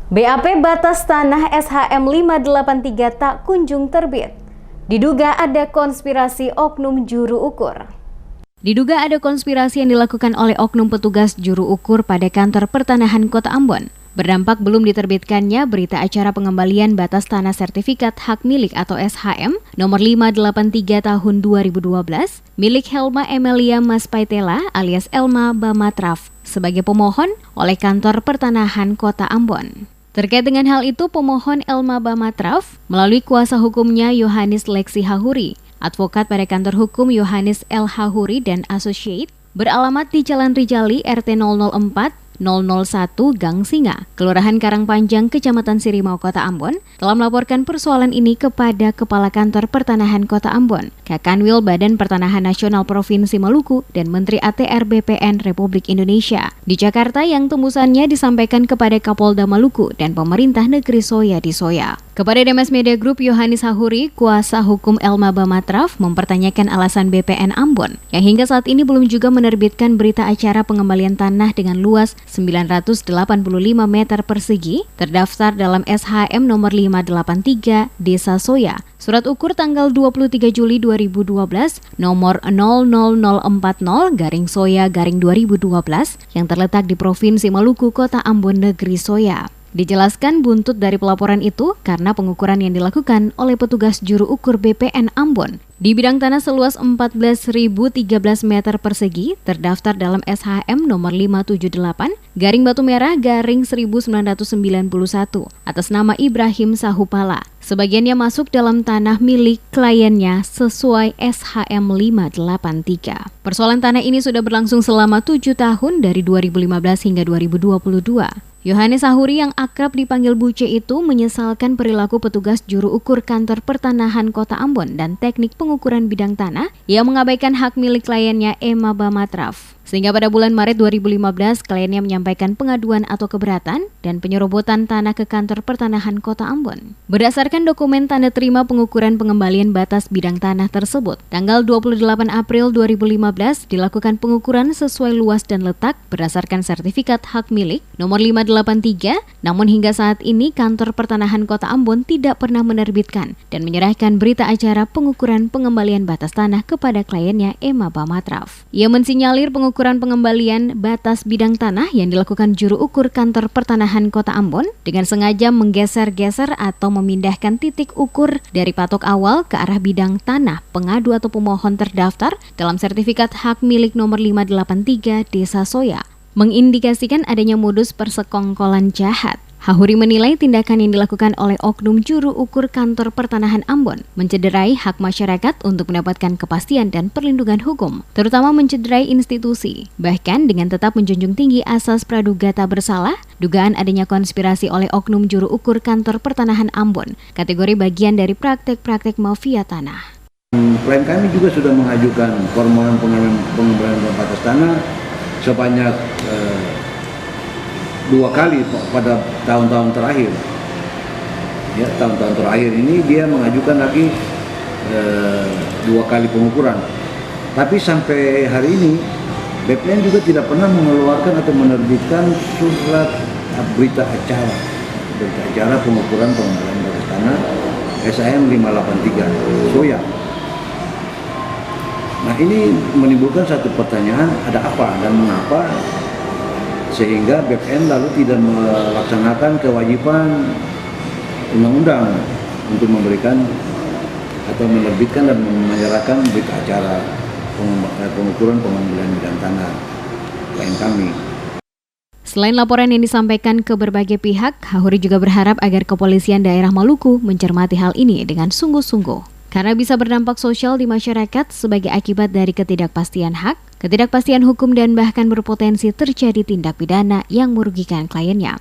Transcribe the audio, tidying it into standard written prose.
BAP batas tanah SHM 583 tak kunjung terbit. Diduga ada konspirasi oknum juru ukur. Diduga ada konspirasi yang dilakukan oleh oknum petugas juru ukur pada kantor pertanahan Kota Ambon. Berdampak belum diterbitkannya berita acara pengembalian batas tanah sertifikat hak milik atau SHM nomor 583 tahun 2012 milik Helma Emelia Maspaitela alias Elma Bamatraf sebagai pemohon oleh kantor pertanahan Kota Ambon. Terkait dengan hal itu, pemohon Elma Bamatraf melalui kuasa hukumnya Yohanes Leksi Hahuri, advokat pada kantor hukum Yohanes L. Hahuri dan Associate, beralamat di Jalan Rijali RT 004 001 Gang Singa, Kelurahan Karangpanjang, Kecamatan Sirimau, Kota Ambon, telah melaporkan persoalan ini kepada Kepala Kantor Pertanahan Kota Ambon, Kakanwil Badan Pertanahan Nasional Provinsi Maluku, dan Menteri ATR BPN Republik Indonesia di Jakarta yang tembusannya disampaikan kepada Kapolda Maluku dan Pemerintah Negeri Soya di Soya. Kepada DMS Media Group, Yohanes Hahuri, kuasa hukum Elma Bamatraf, mempertanyakan alasan BPN Ambon yang hingga saat ini belum juga menerbitkan berita acara pengembalian tanah dengan luas 985 meter persegi terdaftar dalam SHM nomor 583 Desa Soya, surat ukur tanggal 23 Juli 2012 nomor 00040-Soya-2012 yang terletak di Provinsi Maluku, Kota Ambon, Negeri Soya. Dijelaskan buntut dari pelaporan itu karena pengukuran yang dilakukan oleh petugas juru ukur BPN Ambon di bidang tanah seluas 14.013 meter persegi terdaftar dalam SHM nomor 578-Batu Merah-1991 atas nama Ibrahim Sahupala. Sebagiannya masuk dalam tanah milik kliennya sesuai SHM 583. Persoalan tanah ini sudah berlangsung selama 7 tahun dari 2015 hingga 2022. Yohanes Hahuri yang akrab dipanggil Buce itu menyesalkan perilaku petugas juru ukur kantor pertanahan Kota Ambon dan teknik pengukuran bidang tanah yang mengabaikan hak milik kliennya Elma Bamatraf. Sehingga pada bulan Maret 2015 kliennya menyampaikan pengaduan atau keberatan dan penyerobotan tanah ke kantor pertanahan Kota Ambon. Berdasarkan dokumen tanda terima pengukuran pengembalian batas bidang tanah tersebut, tanggal 28 April 2015 dilakukan pengukuran sesuai luas dan letak berdasarkan sertifikat hak milik nomor 583, namun hingga saat ini kantor pertanahan Kota Ambon tidak pernah menerbitkan dan menyerahkan berita acara pengukuran pengembalian batas tanah kepada kliennya Elma Bamatraf. Ia mensinyalir pengukuran pengembalian batas bidang tanah yang dilakukan juru ukur kantor pertanahan Kota Ambon dengan sengaja menggeser-geser atau memindahkan titik ukur dari patok awal ke arah bidang tanah pengadu atau pemohon terdaftar dalam sertifikat hak milik nomor 583 Desa Soya, mengindikasikan adanya modus persekongkolan jahat. Hahuri menilai tindakan yang dilakukan oleh oknum juru ukur kantor pertanahan Ambon mencederai hak masyarakat untuk mendapatkan kepastian dan perlindungan hukum, terutama mencederai institusi. Bahkan dengan tetap menjunjung tinggi asas praduga tak bersalah, dugaan adanya konspirasi oleh oknum juru ukur kantor pertanahan Ambon, kategori bagian dari praktek-praktek mafia tanah. Klien kami juga sudah mengajukan permohonan pengembalian batas tanah sebanyak 2 kali pada tahun-tahun terakhir. Ya, tahun-tahun terakhir ini dia mengajukan lagi 2 kali pengukuran. Tapi sampai hari ini BPN juga tidak pernah mengeluarkan atau menerbitkan surat berita acara pengukuran pengembalian batas tanah SHM 583 Soya. Nah, ini menimbulkan satu pertanyaan, ada apa dan mengapa sehingga BPN lalu tidak melaksanakan kewajiban undang-undang untuk memberikan atau menerbitkan dan menyerahkan berita acara pengukuran pengembalian bidang tanah klien kami. Selain laporan yang disampaikan ke berbagai pihak, Hahuri juga berharap agar kepolisian daerah Maluku mencermati hal ini dengan sungguh-sungguh. Karena bisa berdampak sosial di masyarakat sebagai akibat dari ketidakpastian hak, ketidakpastian hukum dan bahkan berpotensi terjadi tindak pidana yang merugikan kliennya.